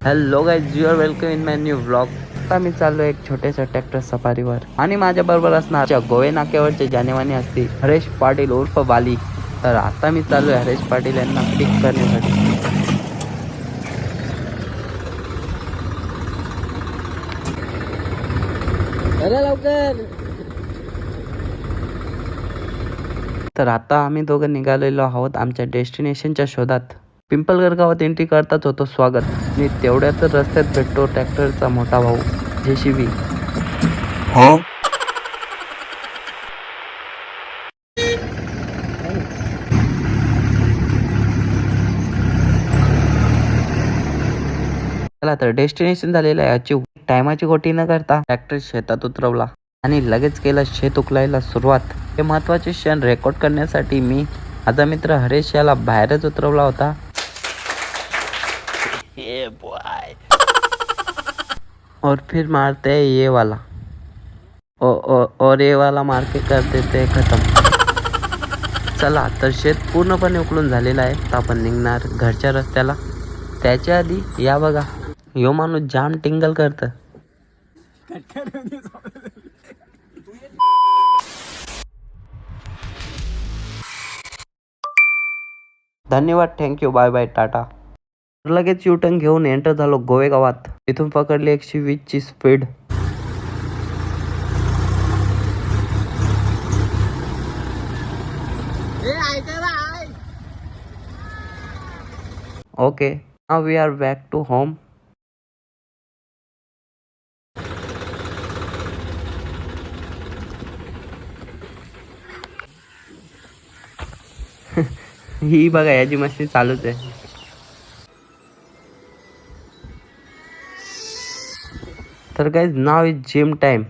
Hello guys, you are welcome in my new vlog. आता मी चाललो एक छोट्याशा ट्रॅक्टर सफारीवर आणि माझ्या बरोबर असणार गोवे नाक्यावरचे जानेवानी असते हरेश पाटील उर्फ बाली. तर आता मी चाललोय हरेश पाटील यांना पिक करण्यासाठी. अरे लवकर. तर आता आम्ही दोघं निघालेलो आहोत आमच्या डेस्टिनेशनच्या शोधात. पिंपलगड गावात एंट्री करताच होतो स्वागत आणि तेवढ्याच रस्त्यात भेटतो ट्रॅक्टरचा मोठा भाऊ JCB. चला तर डेस्टिनेशन झालेलं आहे अचीव. टायमाची गोटी न करता ट्रॅक्टर शेतात उतरवला आणि लगेच केलं शेत उकलायला सुरुवात. हे महत्वाचे क्षण रेकॉर्ड करण्यासाठी मी माझा मित्र हरेश याला बाहेरच उतरवला होता. और फिर मारते हैं ये वाला और ये वाला मार के कर देते खत्म. चला तर शेत पूर्णपणे उकळून झालेलं आहे. तर आपण निघणार घरच्या रस्त्याला. त्याच्या आधी या बघा, यो माणूस जाम टिंगल करत. धन्यवाद, थँक्यू, बाय बाय, टाटा. लगेच युटर्न घेऊन एंटर झालो गोवे गावात. इथून पकडली 120 ची speed. Okay, now we are back to home. ही बघा, याची मस्ती चालूच आहे. तर गाइस, नाव इज जिम टाइम.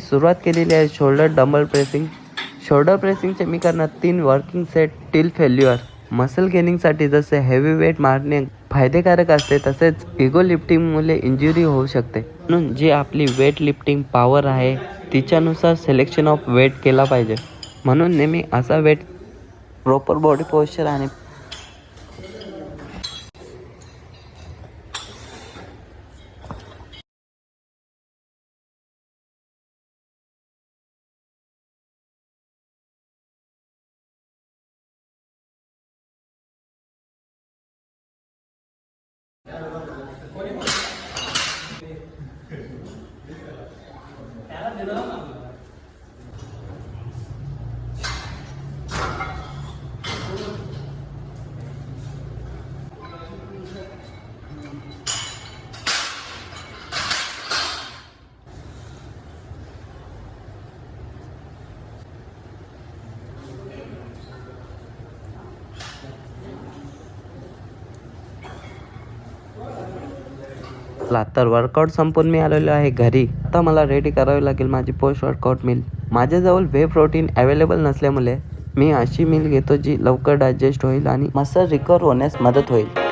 सुरुवात केलेली आहे शोल्डर डंबल प्रेसिंग. शोल्डर प्रेसिंगचे मी करणार 3 working set till failure. Muscle गेनिंगसाठी जसे हेवी वेट मारणे फायदेकारक असते, तसेच इगो लिफ्टिंगमुळे इंजुरी होऊ शकते. म्हणून जी आपली वेट लिफ्टिंग पॉवर आहे तिच्यानुसार सिलेक्शन ऑफ वेट केला पाहिजे. म्हणून नेहमी असा वेट प्रॉपर बॉडी पोश्चर आणि चला तर वर्कआउट संपून मी आलेलो आहे घरी. आता मला रेडी करावी लागेल माझी पोस्ट वर्कआउट मील. माझ्याजवळ व्हे प्रोटीन अवेलेबल नसल्यामुळे मी अशी मील घेतो जी लवकर डायजेस्ट होईल आणि मसल रिकवर होण्यास मदत होईल.